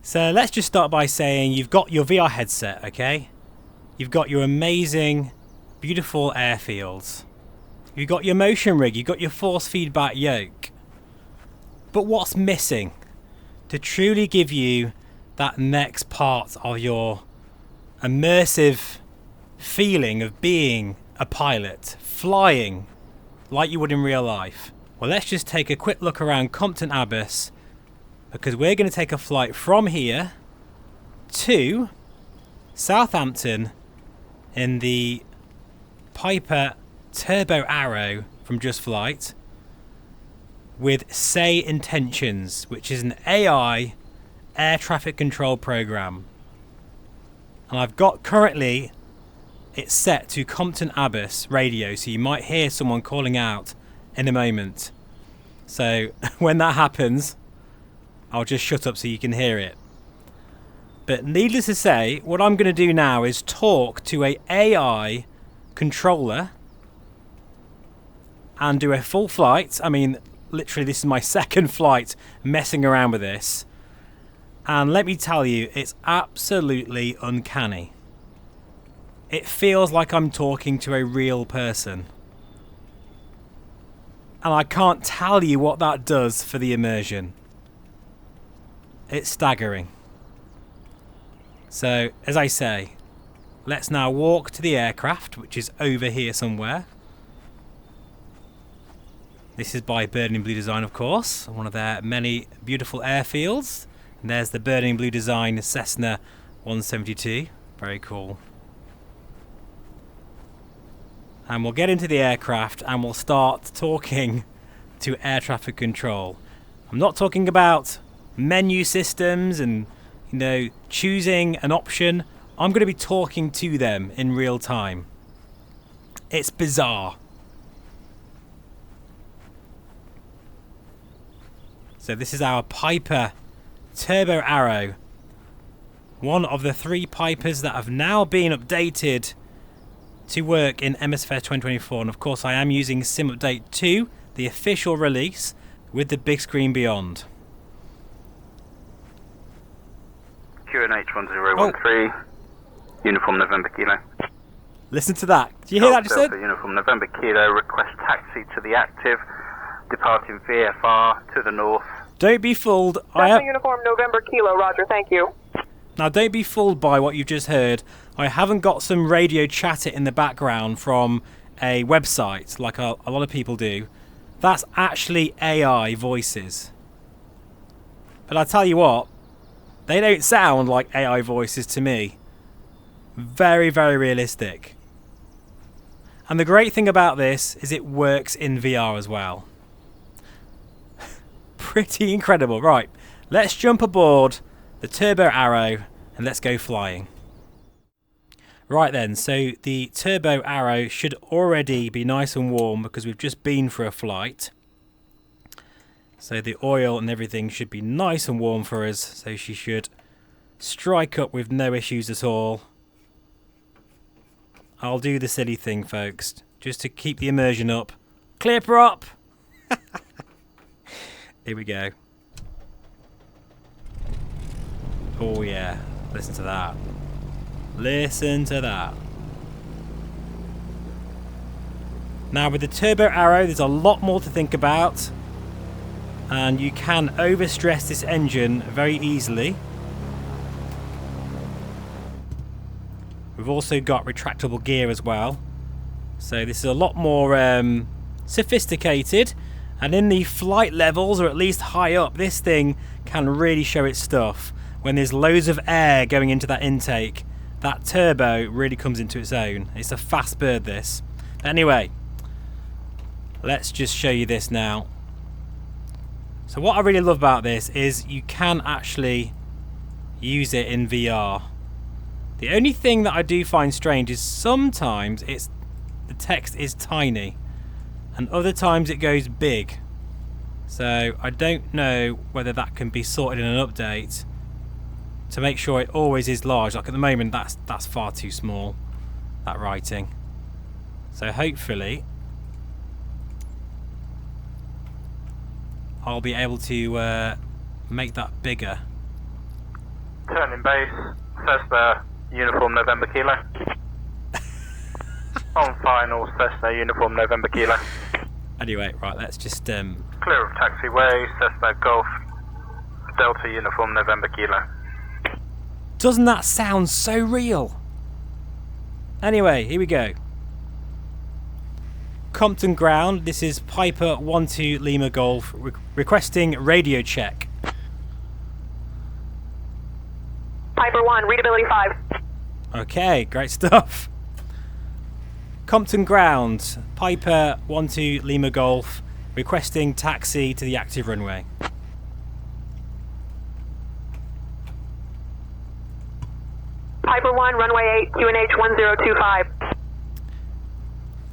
So let's just start by saying you've got your VR headset, okay? You've got your amazing, beautiful airfields. You've got your motion rig, you've got your force feedback yoke. But what's missing to truly give you that next part of your immersive feeling of being a pilot, flying like you would in real life? Well, let's just take a quick look around Compton Abyss, because we're going to take a flight from here to Southampton in the Piper Turbo Arrow from Just Flight with SayIntentions, which is an AI air traffic control program. And I've got currently it set to Compton Abyss radio, so you might hear someone calling out in a moment. So when that happens, I'll just shut up so you can hear it. But needless to say, what I'm going to do now is talk to a AI controller and do a full flight. I mean, literally this is my second flight messing around with this. And let me tell you, it's absolutely uncanny. It feels like I'm talking to a real person. And I can't tell you what that does for the immersion. It's staggering. So, as I say, let's now walk to the aircraft, which is over here somewhere. This is by Burning Blue Design, of course, one of their many beautiful airfields. And there's the Burning Blue Design Cessna 172. Very cool. And we'll get into the aircraft and we'll start talking to air traffic control. I'm not talking about menu systems and, you know, choosing an option. I'm going to be talking to them in real time. It's bizarre. So this is our Piper Turbo Arrow, one of the 3 Pipers that have now been updated to work in MSFS 2024, and of course I am using Sim Update 2, the official release, with the Bigscreen beyond. QNH1013, Uniform November Kilo. Listen to that. Did you hear that just said? Uniform November Kilo, request taxi to the active, departing VFR to the north. Don't be fooled. Uniform November Kilo, roger, thank you. Now don't be fooled by what you've just heard. I haven't got some radio chatter in the background from a website like a lot of people do. That's actually AI voices. But I tell you what, they don't sound like AI voices to me. Very, very realistic. And the great thing about this is it works in VR as well. Pretty incredible. Right, let's jump aboard the Turbo Arrow and let's go flying. Right then, so the Turbo Arrow should already be nice and warm because we've just been for a flight. So the oil and everything should be nice and warm for us, so she should strike up with no issues at all. I'll do the silly thing, folks, just to keep the immersion up. Clip her up! Here we go. Oh yeah, listen to that. Listen to that. Now with the Turbo Arrow, there's a lot more to think about. And you can overstress this engine very easily. We've also got retractable gear as well. So this is a lot more sophisticated. And in the flight levels, or at least high up, this thing can really show its stuff. When there's loads of air going into that intake, that turbo really comes into its own. It's a fast bird, this. Anyway, let's just show you this now. So what I really love about this is you can actually use it in VR. The only thing that I do find strange is sometimes the text is tiny and other times it goes big. So I don't know whether that can be sorted in an update to make sure it always is large. Like at the moment that's far too small, that writing. So hopefully I'll be able to make that bigger. Turning base, Cessna Uniform November Kilo. On final, Cessna Uniform November Kilo. Anyway, right, let's just... Clear of taxiway, Cessna Golf Delta Uniform November Kilo. Doesn't that sound so real? Anyway, here we go. Compton ground, this is Piper 12 Lima Golf requesting radio check. Piper 1, readability 5. Okay, great stuff. Compton ground, Piper 12 Lima Golf requesting taxi to the active runway. Piper 1, runway 8, QNH 1025.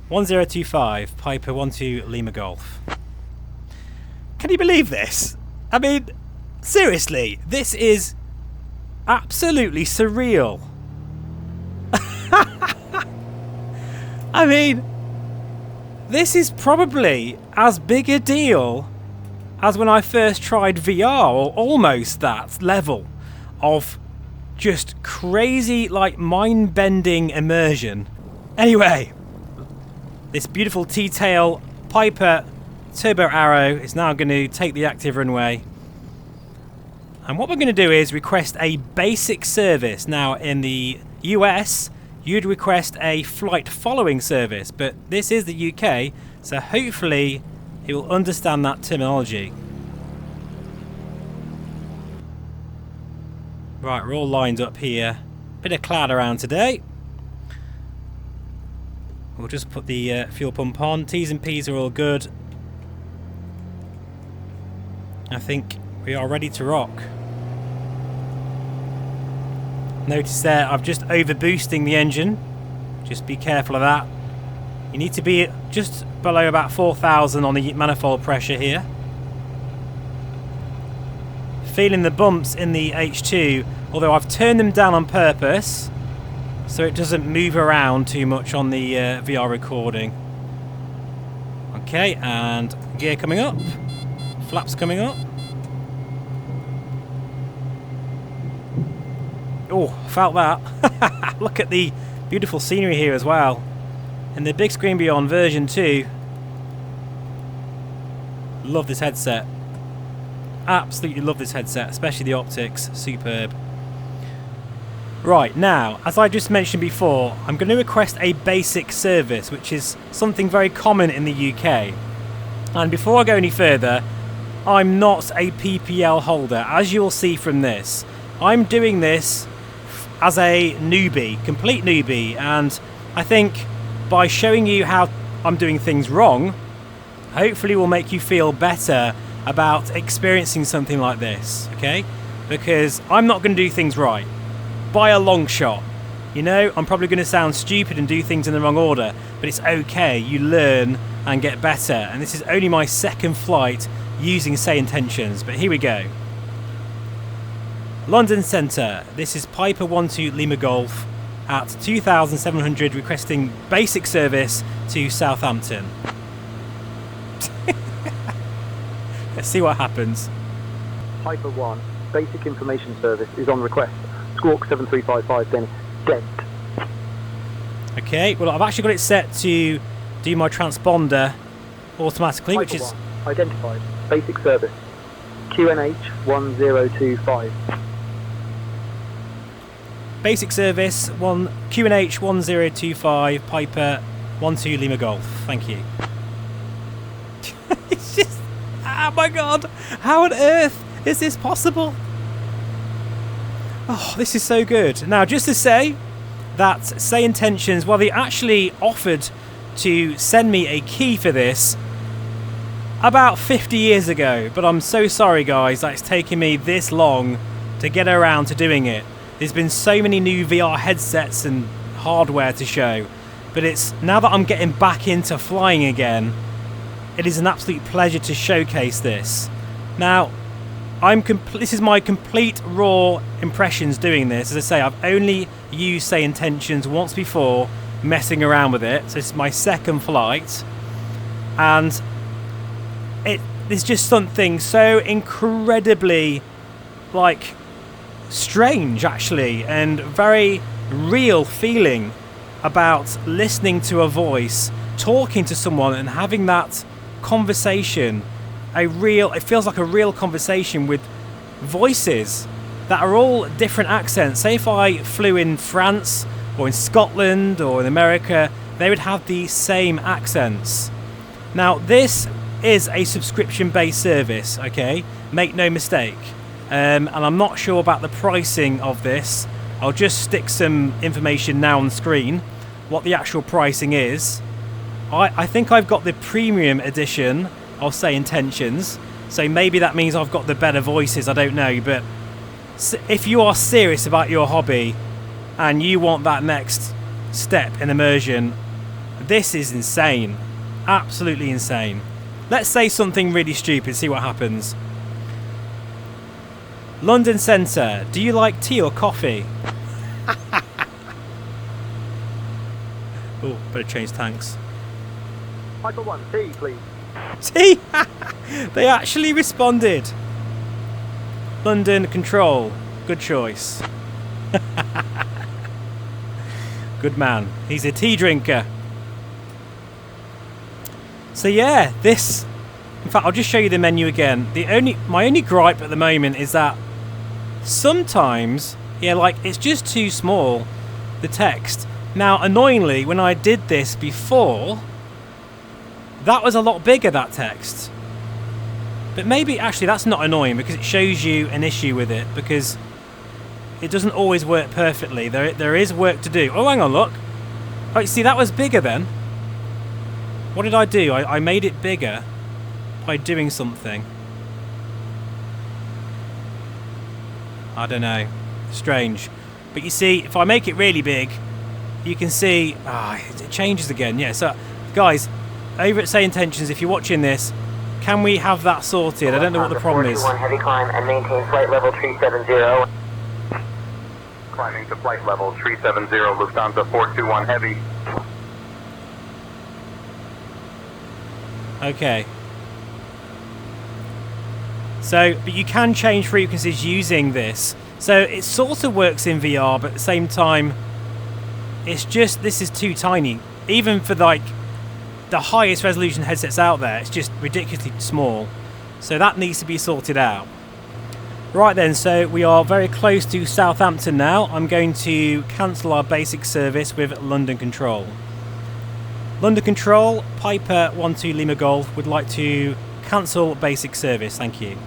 1025, Piper 12 Lima Golf. Can you believe this? I mean, seriously, this is absolutely surreal. I mean, this is probably as big a deal as when I first tried VR, or almost that level of just crazy, like, mind-bending immersion. Anyway, this beautiful T-tail Piper Turbo Arrow is now going to take the active runway. And what we're going to do is request a basic service. Now, in the US, you'd request a flight following service, but this is the UK, so hopefully it will understand that terminology. Right, we're all lined up here. Bit of cloud around today. We'll just put the fuel pump on. T's and P's are all good. I think we are ready to rock. Notice there, I've just overboosting the engine. Just be careful of that. You need to be just below about 4,000 on the manifold pressure here. Feeling the bumps in the H2, although I've turned them down on purpose so it doesn't move around too much on the VR recording. Okay, and gear coming up, flaps coming up. Oh, felt that. Look at the beautiful scenery here as well. And the Bigscreen Beyond version 2. Love this headset. Absolutely love this headset, especially the optics. Superb. Right, now, as I just mentioned before, I'm going to request a basic service, which is something very common in the UK. And before I go any further, I'm not a PPL holder, as you'll see from this. I'm doing this as a newbie, complete newbie, and I think by showing you how I'm doing things wrong, hopefully will make you feel better about experiencing something like this, okay? Because I'm not going to do things right, by a long shot. You know, I'm probably going to sound stupid and do things in the wrong order, but it's okay, you learn and get better. And this is only my second flight using SayIntentions, but here we go. London Centre, this is Piper 12 Lima Golf at 2,700 requesting basic service to Southampton. Let's see what happens. Piper 1, basic information service is on request. Squawk 7355, then dead. Okay, well I've actually got it set to do my transponder automatically, Piper which is... 1, identified, basic service. QNH 1025. Basic service, QNH 1025, Piper 12 Lima Golf. Thank you. It's just... Oh my god! How on earth is this possible? Oh, this is so good. Now, just to say that SayIntentions, well, they actually offered to send me a key for this about 50 years ago, but I'm so sorry, guys, that it's taken me this long to get around to doing it. There's been so many new VR headsets and hardware to show, but it's now that I'm getting back into flying again, it is an absolute pleasure to showcase this. Now, this is my complete raw impressions doing this. As I say, I've only used SayIntentions once before, messing around with it. So this is my second flight, and it's just something so incredibly, like, strange actually, and very real feeling about listening to a voice, talking to someone and having that conversation. It feels like a real conversation with voices that are all different accents. Say if I flew in France or in Scotland or in America, they would have the same accents. Now this is a subscription-based service, okay? Make no mistake. And I'm not sure about the pricing of this. I'll just stick some information now on the screen, what the actual pricing is. I think I've got the premium edition of SayIntentions, so maybe that means I've got the better voices, I don't know, but if you are serious about your hobby and you want that next step in immersion, this is insane. Absolutely insane. Let's say something really stupid, see what happens. London Centre, do you like tea or coffee? Oh, better change tanks. Piper 1, tea, please. Tea! They actually responded. London Control, good choice. Good man, he's a tea drinker. So yeah, this, in fact I'll just show you the menu again. My only gripe at the moment is that sometimes, yeah, like it's just too small, the text. Now annoyingly, when I did this before, that was a lot bigger, that text. But maybe actually that's not annoying, because it shows you an issue with it, because it doesn't always work perfectly. There is work to do. Oh, hang on, look. Oh, see, that was bigger then. What did I do? I made it bigger by doing something. I don't know. Strange. But you see, if I make it really big, you can see... it changes again. Yeah, so, guys, over at SayIntentions, if you're watching this, can we have that sorted? I don't know what the problem is. Heavy climb and maintain flight level 370. Climbing to flight level 370, Lufthansa 421 Heavy. Okay. So, but you can change frequencies using this. So it sort of works in VR, but at the same time, it's just, this is too tiny. Even for like the highest resolution headsets out there, it's just ridiculously small. So that needs to be sorted out. Right then, so we are very close to Southampton now. I'm going to cancel our basic service with London Control. London Control, Piper 12 Lima Golf would like to cancel basic service, thank you.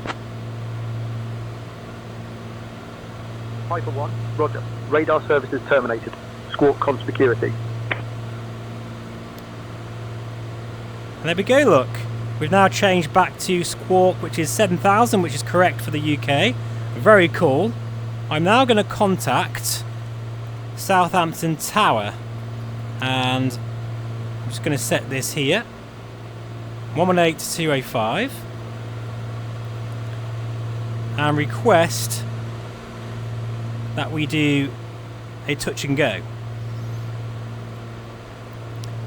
Piper 1, roger. Radar services terminated. Squawk conspicuity. And there we go, look. We've now changed back to Squawk, which is 7000, which is correct for the UK. Very cool. I'm now going to contact Southampton Tower, and I'm just going to set this here. 118-205. And request that we do a touch and go.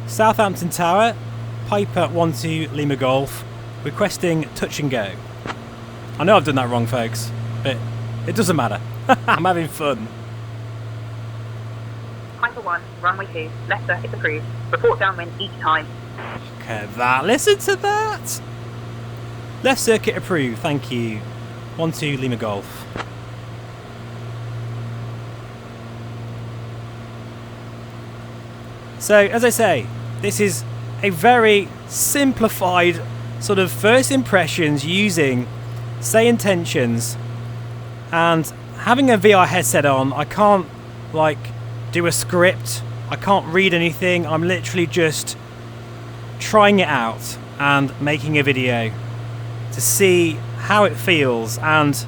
Southampton Tower, Piper 12 Lima Golf, requesting touch and go. I know I've done that wrong, folks, but it doesn't matter. I'm having fun. Piper 1, runway 2, left circuit approved. Report downwind each time. Look at that, listen to that! Left circuit approved, thank you. 12 Lima Golf. So, as I say, this is a very simplified sort of first impressions using SayIntentions, and having a VR headset on, I can't like do a script, I can't read anything, I'm literally just trying it out and making a video to see how it feels, and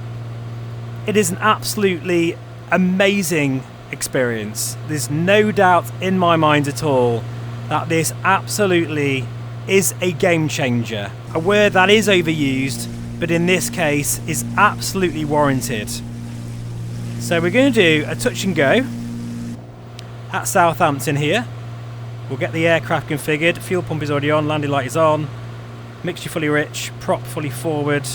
it is an absolutely amazing experience. There's no doubt in my mind at all that this absolutely is a game changer. A word that is overused, but in this case is absolutely warranted. So we're going to do a touch and go at Southampton here. We'll get the aircraft configured. Fuel pump is already on, landing light is on, mixture fully rich, prop fully forward.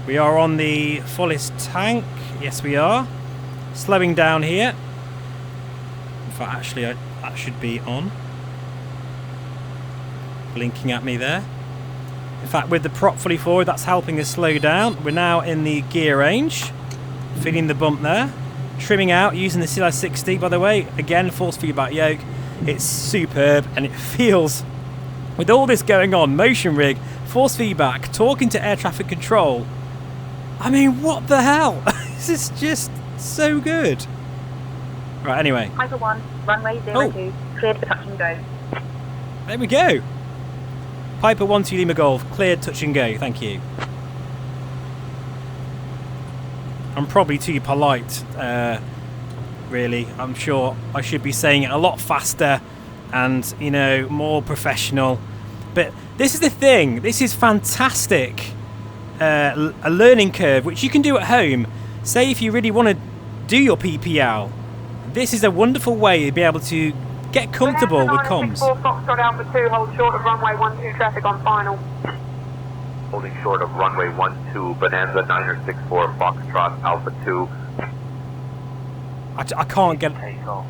We are on the fullest tank, yes we are. Slowing down here. In fact, actually, that should be on. Blinking at me there. In fact, with the prop fully forward, that's helping us slow down. We're now in the gear range. Feeling the bump there. Trimming out using the CLS-60, by the way. Again, force feedback yoke. It's superb, and it feels, with all this going on, motion rig, force feedback, talking to air traffic control. I mean, what the hell? This is just so good. Right, anyway. Piper 1, runway 02, cleared for touch and go. There we go. Piper 12 Lima Golf, cleared, touch and go. Thank you. I'm probably too polite, really. I'm sure I should be saying it a lot faster and, you know, more professional. But this is the thing. This is fantastic. A learning curve, which you can do at home. Say if you really want to do your PPL, this is a wonderful way to be able to get comfortable with comms. Foxtrot Alpha 2, hold short of runway 12 traffic on final. Holding short of runway 12, Bonanza 964, Foxtrot Alpha 2. I can't get... Takeoff.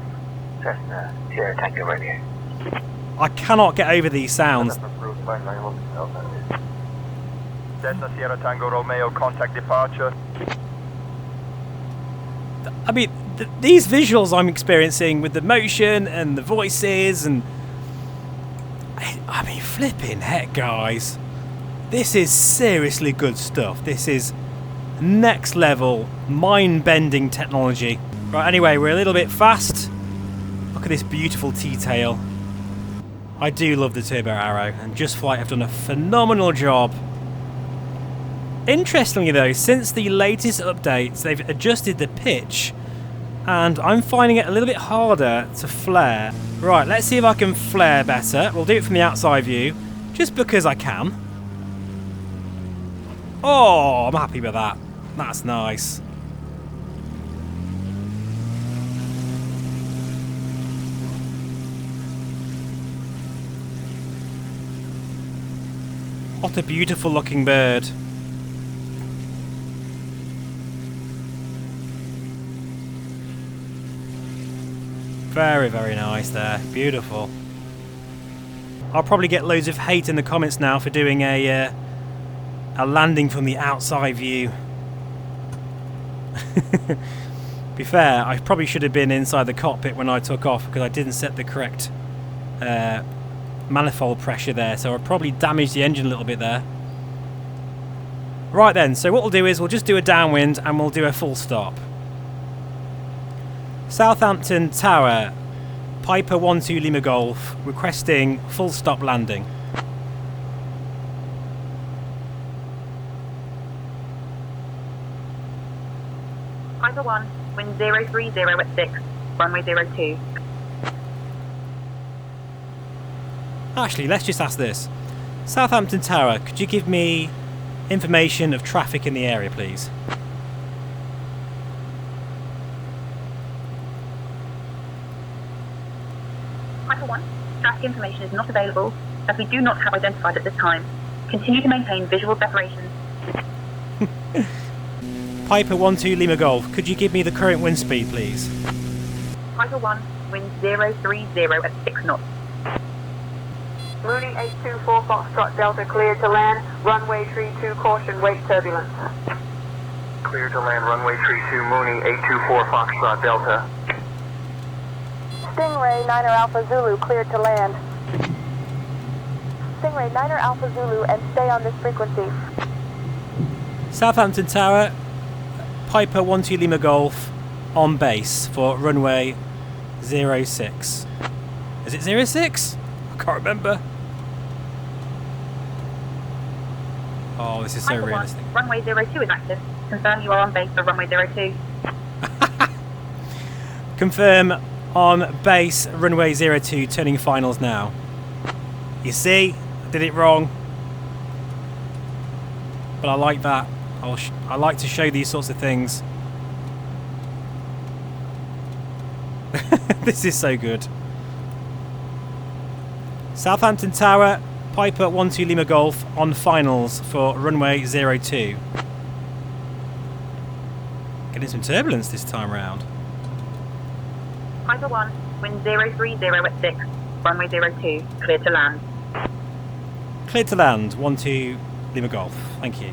Cessna, Sierra Tango Radio. I cannot get over these sounds. Cessna, Sierra Tango Romeo, contact departure. I mean, these visuals I'm experiencing with the motion and the voices and... I mean, flipping heck, guys. This is seriously good stuff. This is next level, mind-bending technology. Right, anyway, we're a little bit fast. Look at this beautiful T-tail. I do love the Turbo Arrow, and Just Flight have done a phenomenal job. Interestingly though, since the latest updates, they've adjusted the pitch, and I'm finding it a little bit harder to flare. Right, let's see if I can flare better. We'll do it from the outside view, just because I can. Oh, I'm happy with that. That's nice. What a beautiful looking bird. Very, very nice there. Beautiful. I'll probably get loads of hate in the comments now for doing a landing from the outside view. Be fair, I probably should have been inside the cockpit when I took off because I didn't set the correct manifold pressure there, so I probably damaged the engine a little bit there. Right then, so what we'll do is we'll just do a downwind and we'll do a full stop. Southampton Tower, Piper 12 Lima Golf, requesting full stop landing. Piper 1, wind 030 at 6, runway 02. Actually, let's just ask this. Southampton Tower, could you give me information of traffic in the area, please? Piper 1, traffic information is not available as we do not have identified at this time. Continue to maintain visual separation. Piper 12 Lima Golf, could you give me the current wind speed, please? Piper 1, wind 030 at 6 knots. Mooney 824 Foxtrot Delta, cleared to land. Runway 32, caution, wake turbulence. Clear to land, runway 32, Mooney 824 Foxtrot Delta. Stingray 9er Alpha Zulu, cleared to land. Stingray 9er Alpha Zulu, and stay on this frequency. Southampton Tower, Piper 12 Lima Golf, on base for runway 06. Is it 06? I can't remember. Oh, this is so Piper 1, realistic. runway 02 is active. Confirm you are on base for runway 02. Confirm on base runway 02, turning finals now. You see, I did it wrong. But I like that. I like to show these sorts of things. This is so good. Southampton Tower, Piper 12 Lima Golf on finals for runway 02. Getting some turbulence this time around. Piper 1, wind 030 at 6, runway 02, clear to land. Clear to land, 12 Lima Golf. Thank you.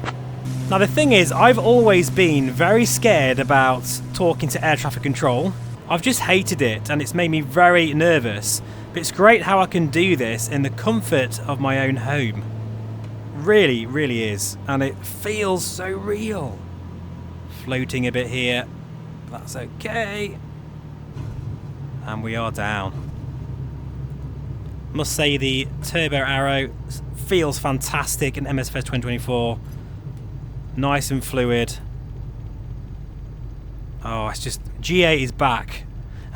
Now the thing is, I've always been very scared about talking to air traffic control. I've just hated it and it's made me very nervous. But it's great how I can do this in the comfort of my own home. Really, really is. And it feels so real. Floating a bit here. That's okay. And we are down. Must say the turbo arrow feels fantastic in MSFS 2024. Nice and fluid. Oh, it's just... G8 is back.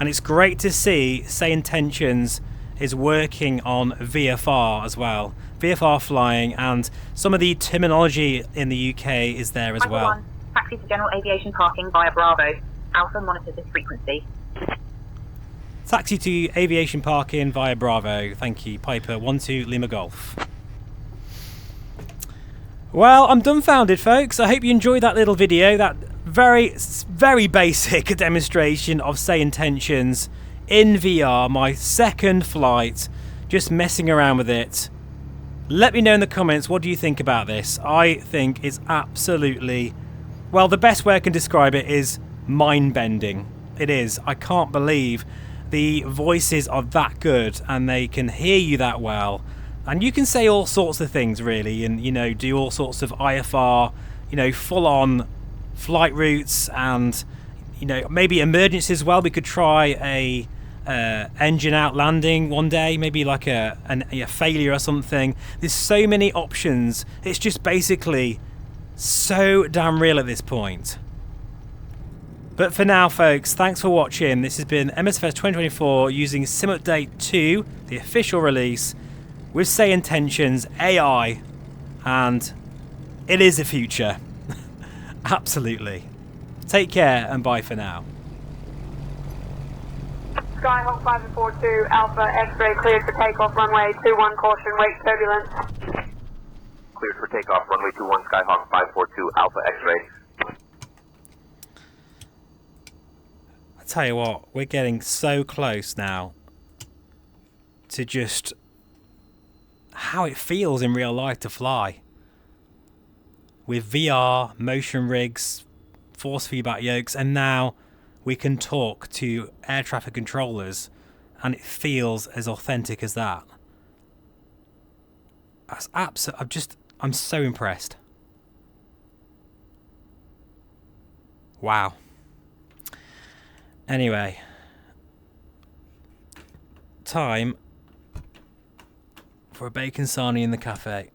And it's great to see SayIntentions is working on VFR as well. VFR flying, and some of the terminology in the UK is there as well. Piper 1, taxi to general aviation parking via Bravo. Alpha monitors this frequency. Taxi to aviation parking via Bravo. Thank you, Piper 12 Lima Golf. Well, I'm dumbfounded, folks. I hope you enjoyed that little video, that very basic demonstration of SayIntentions in VR, my second flight, just messing around with it. Let me know in the comments, what do you think about this? I think it's absolutely, well, the best way I can describe it is mind-bending. It is. I can't believe the voices are that good and they can hear you that well. And you can say all sorts of things, really, and, you know, do all sorts of IFR, you know, full-on flight routes and, you know, maybe emergencies as well. We could try a engine out landing one day, maybe like a failure or something. There's so many options. It's just basically so damn real at this point. But for now, folks, thanks for watching. This has been MSFS 2024 using Sim Update 2, the official release, with SayIntentions AI, and it is the future. Absolutely. Take care and bye for now. Skyhawk 542, Alpha X-ray cleared for takeoff, runway 21, caution, wake turbulence. Cleared for takeoff, runway 21, Skyhawk 542, Alpha X-ray. I tell you what, we're getting so close now to just how it feels in real life to fly. With VR, motion rigs, force feedback yokes, and now we can talk to air traffic controllers and it feels as authentic as that. That's I'm so impressed. Wow. Anyway, time for a bacon sarnie in the cafe.